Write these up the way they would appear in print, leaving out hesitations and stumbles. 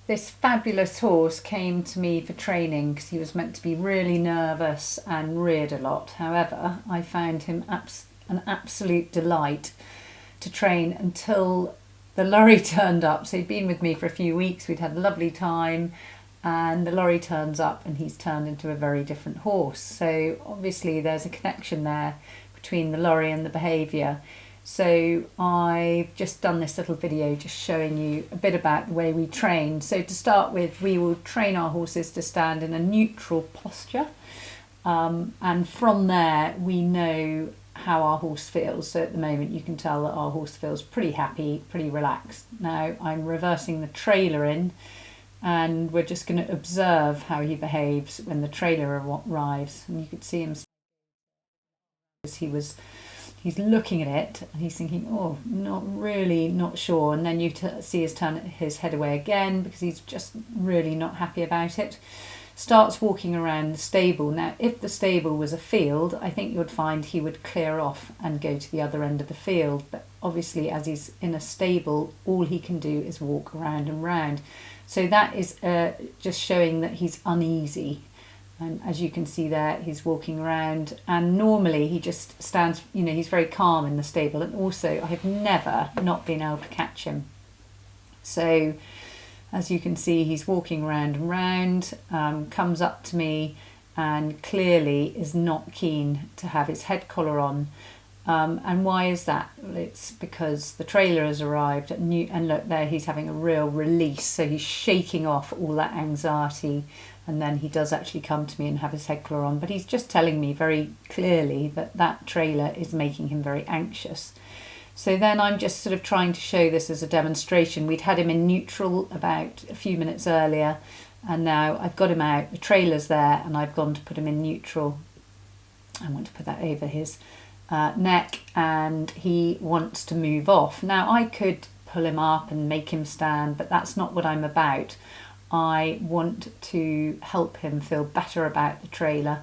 This fabulous horse came to me for training because he was meant to be really nervous and reared a lot. However, I found him an absolute delight to train until the lorry turned up. So he'd been with me for a few weeks, we'd had a lovely time, and the lorry turns up and he's turned into a very different horse. So obviously there's a connection there between the lorry and the behaviour. So I've just done this little video just showing you a bit about the way we train. So to start with, we will train our horses to stand in a neutral posture, and from there we know how our horse feels. So at the moment you can tell that our horse feels pretty happy, pretty relaxed. Now I'm reversing the trailer in, and we're just going to observe how he behaves when the trailer arrives. And you could see him as he's looking at it and he's thinking, oh, not sure. And then you see us turn his head away again because he's just really not happy about it. Starts walking around the stable. Now, if the stable was a field, I think you would find he would clear off and go to the other end of the field. But obviously, as he's in a stable, all he can do is walk around and round. So that is just showing that he's uneasy. And as you can see there, he's walking around, and normally he just stands, he's very calm in the stable. And also, I have never not been able to catch him. So as you can see, he's walking around and round, comes up to me and clearly is not keen to have his head collar on. And why is that? Well, it's because the trailer has arrived and look there, he's having a real release. So he's shaking off all that anxiety, and then he does actually come to me and have his head collar on. But he's just telling me very clearly that that trailer is making him very anxious. So then I'm just sort of trying to show this as a demonstration. We'd had him in neutral about a few minutes earlier, and now I've got him out. The trailer's there, and I've gone to put him in neutral. I want to put that over his neck, and he wants to move off. Now I could pull him up and make him stand, but that's not what I'm about. I want to help him feel better about the trailer,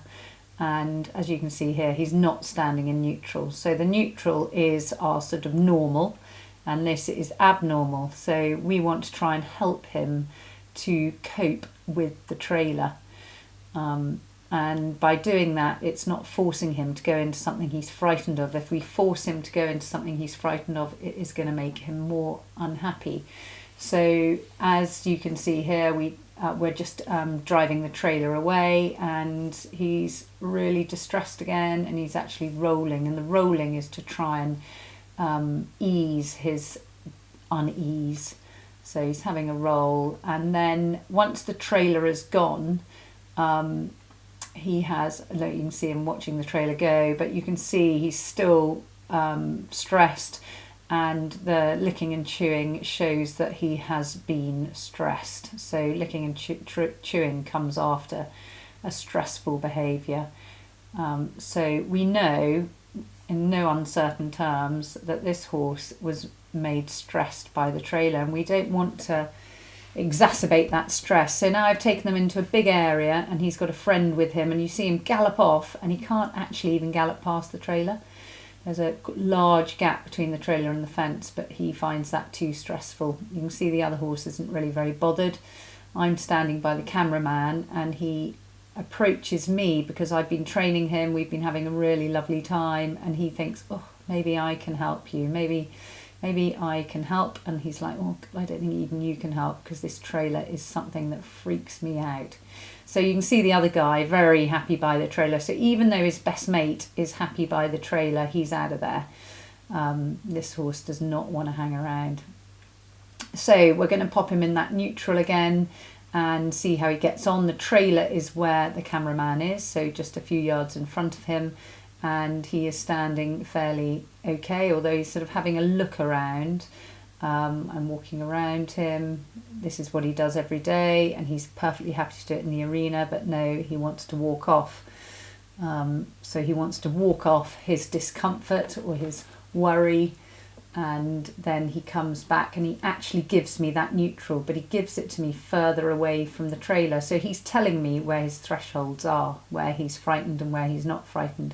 and as you can see here, he's not standing in neutral. So the neutral is our sort of normal, and this is abnormal. So we want to try and help him to cope with the trailer. And by doing that, it's not forcing him to go into something he's frightened of. If we force him to go into something he's frightened of, it is going to make him more unhappy. So as you can see here, we're just driving the trailer away, and he's really distressed again, and he's actually rolling. And the rolling is to try and ease his unease. So he's having a roll, and then once the trailer is gone, he has, you can see him watching the trailer go, but you can see he's still stressed, and the licking and chewing shows that he has been stressed. So licking and chewing comes after a stressful behaviour. So we know in no uncertain terms that this horse was made stressed by the trailer, and we don't want to exacerbate that stress. So now I've taken them into a big area, and he's got a friend with him, and you see him gallop off, and he can't actually even gallop past the trailer. There's a large gap between the trailer and the fence, but he finds that too stressful. You can see the other horse isn't really very bothered. I'm standing by the cameraman, and he approaches me because I've been training him. We've been having a really lovely time, and he thinks, oh, maybe I can help you. Maybe I can help. And he's like, oh, I don't think even you can help, because this trailer is something that freaks me out. So you can see the other guy very happy by the trailer. So even though his best mate is happy by the trailer, he's out of there. This horse does not want to hang around. So we're going to pop him in that neutral again and see how he gets on. The trailer is where the cameraman is, so just a few yards in front of him, and he is standing fairly okay, although he's sort of having a look around. I'm walking around him. This is what he does every day, and he's perfectly happy to do it in the arena, but no, he wants to walk off. So he wants to walk off his discomfort or his worry, and then he comes back and he actually gives me that neutral, but he gives it to me further away from the trailer. So he's telling me where his thresholds are, where he's frightened and where he's not frightened.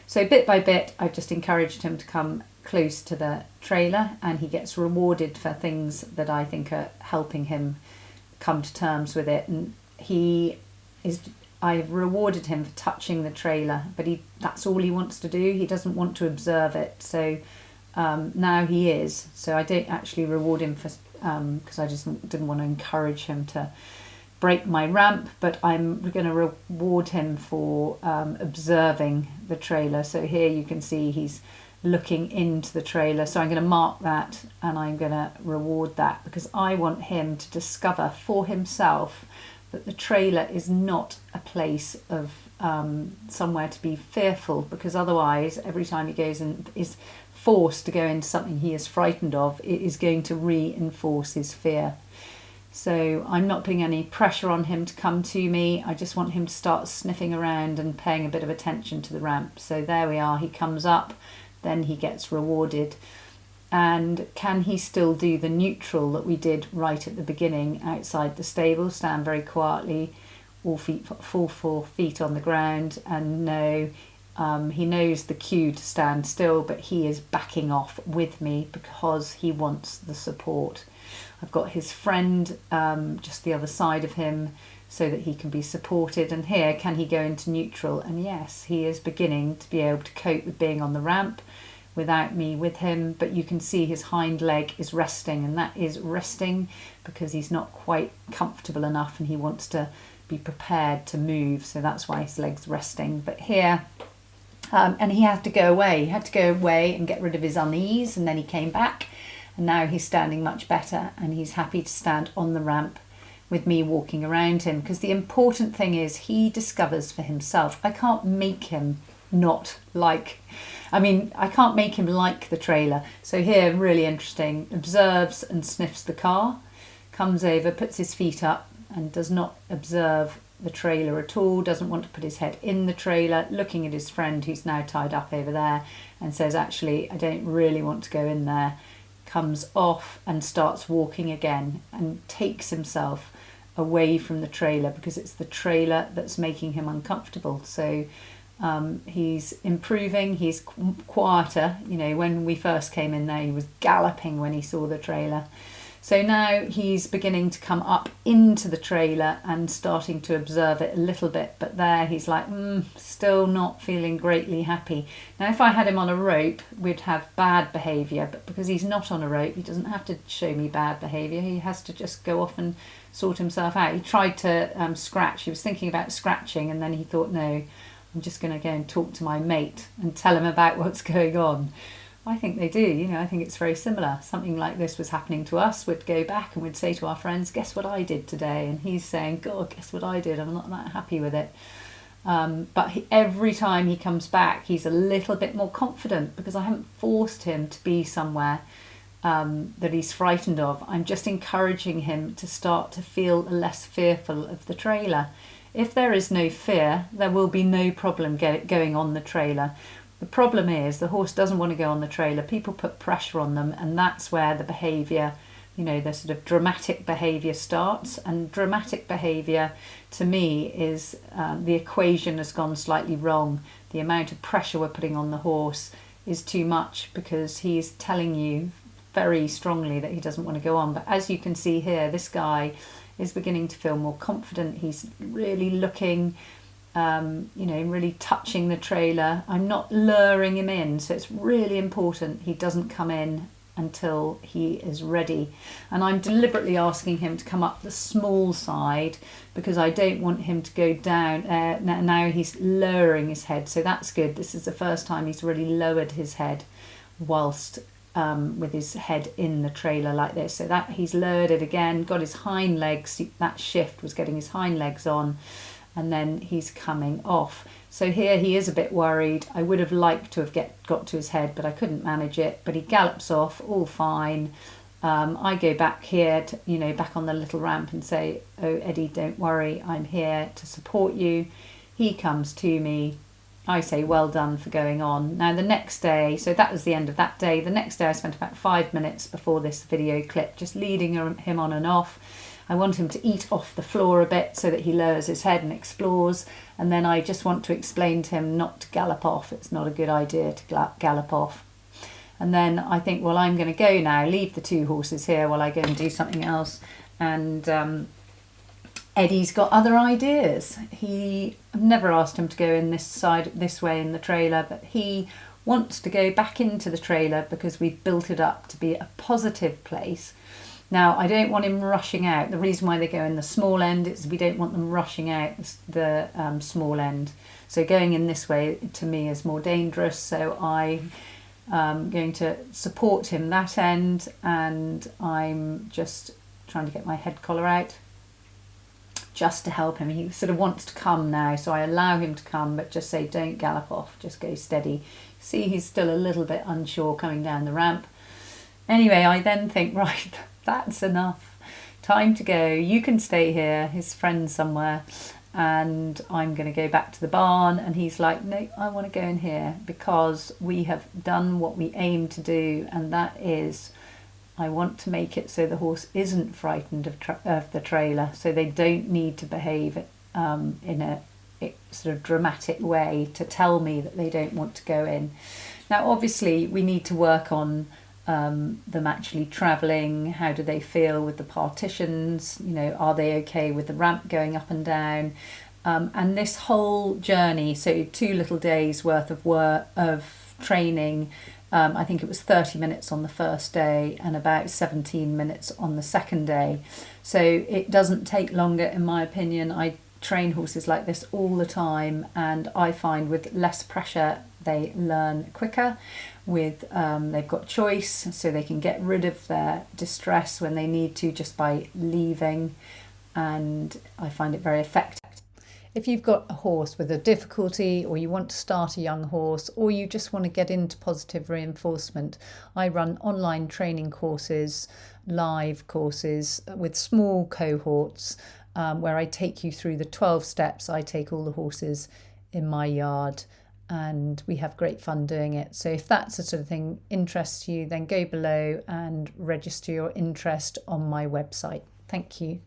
So bit by bit, I've just encouraged him to come close to the trailer, and he gets rewarded for things that I think are helping him come to terms with it. And I've rewarded him for touching the trailer, but that's all he wants to do. He doesn't want to observe it. So now he is. So I don't actually reward him for because I just didn't want to encourage him to break my ramp, but I'm going to reward him for observing the trailer. So here you can see he's looking into the trailer. So I'm going to mark that and I'm going to reward that, because I want him to discover for himself that the trailer is not a place of somewhere to be fearful, because otherwise every time he goes and is forced to go into something he is frightened of, it is going to reinforce his fear. So I'm not putting any pressure on him to come to me. I just want him to start sniffing around and paying a bit of attention to the ramp. So there we are, he comes up, then he gets rewarded. And can he still do the neutral that we did right at the beginning outside the stable? Stand very quietly, all 4 feet on the ground, and no, he knows the cue to stand still, but he is backing off with me because he wants the support. I've got his friend just the other side of him so that he can be supported. And here, can he go into neutral? And yes, he is beginning to be able to cope with being on the ramp without me with him, but you can see his hind leg is resting, and that is resting because he's not quite comfortable enough and he wants to be prepared to move, so that's why his leg's resting. But here, and he had to go away. He had to go away and get rid of his unease, and then he came back, and now he's standing much better, and he's happy to stand on the ramp with me walking around him, because the important thing is he discovers for himself. I can't make him I can't make him like the trailer. So here, really interesting, observes and sniffs the car, comes over, puts his feet up and does not observe the trailer at all, doesn't want to put his head in the trailer, looking at his friend who's now tied up over there, and says, actually, I don't really want to go in there, comes off and starts walking again and takes himself away from the trailer, because it's the trailer that's making him uncomfortable. So he's improving, he's quieter. You know, when we first came in there, he was galloping when he saw the trailer. So now he's beginning to come up into the trailer and starting to observe it a little bit. But there he's like, still not feeling greatly happy. Now, if I had him on a rope, we'd have bad behaviour. But because he's not on a rope, he doesn't have to show me bad behaviour. He has to just go off and sort himself out. He tried to scratch. He was thinking about scratching, and then he thought, no, I'm just going to go and talk to my mate and tell him about what's going on. I think they do, you know, I think it's very similar. Something like this was happening to us. We'd go back and we'd say to our friends, guess what I did today? And he's saying, God, guess what I did? I'm not that happy with it. But every time he comes back, he's a little bit more confident, because I haven't forced him to be somewhere that he's frightened of. I'm just encouraging him to start to feel less fearful of the trailer. If there is no fear, there will be no problem going on the trailer. The problem is the horse doesn't want to go on the trailer. People put pressure on them, and that's where the behaviour, you know, the sort of dramatic behaviour starts. And dramatic behaviour, to me, is the equation has gone slightly wrong. The amount of pressure we're putting on the horse is too much, because he's telling you very strongly that he doesn't want to go on. But as you can see here, this guy is beginning to feel more confident. He's really looking, really touching the trailer. I'm not luring him in, so it's really important he doesn't come in until he is ready. And I'm deliberately asking him to come up the small side, because I don't want him to go down. Now he's lowering his head, so that's good. This is the first time he's really lowered his head whilst with his head in the trailer like this. So that he's lowered it again, got his hind legs, that shift was getting his hind legs on, and then he's coming off. So here he is a bit worried. I would have liked to have got to his head, but I couldn't manage it. But he gallops off, all fine. I go back here, back on the little ramp and say, oh, Eddie, don't worry, I'm here to support you. He comes to me. I say, well done for going on. Now the next day, so that was the end of that day. The next day I spent about 5 minutes before this video clip just leading him on and off. I want him to eat off the floor a bit so that he lowers his head and explores. And then I just want to explain to him not to gallop off. It's not a good idea to gallop off. And then I think, well, I'm going to go now, leave the two horses here while I go and do something else. And Eddie's got other ideas. I've never asked him to go in this way in the trailer, but he wants to go back into the trailer because we've built it up to be a positive place. Now, I don't want him rushing out. The reason why they go in the small end is we don't want them rushing out the small end. So going in this way to me is more dangerous. So I'm going to support him that end, and I'm just trying to get my head collar out just to help him. He sort of wants to come now, so I allow him to come, but just say don't gallop off, just go steady. See, he's still a little bit unsure coming down the ramp. Anyway, I then think, right, that's enough. Time to go. You can stay here, his friend's somewhere, and I'm going to go back to the barn. And he's like, no, I want to go in here because we have done what we aim to do, and that is I want to make it so the horse isn't frightened of the trailer, so they don't need to behave in a sort of dramatic way to tell me that they don't want to go in. Now, obviously, we need to work on them actually travelling. How do they feel with the partitions? You know, are they okay with the ramp going up and down? And this whole journey, so 2 little days worth of training. I think it was 30 minutes on the first day and about 17 minutes on the second day. So it doesn't take longer, in my opinion. I train horses like this all the time, and I find with less pressure they learn quicker. They've got choice, so they can get rid of their distress when they need to just by leaving, and I find it very effective. If you've got a horse with a difficulty, or you want to start a young horse, or you just want to get into positive reinforcement, I run online training courses, live courses with small cohorts where I take you through the 12 steps. I take all the horses in my yard and we have great fun doing it. So if that sort of thing interests you, then go below and register your interest on my website. Thank you.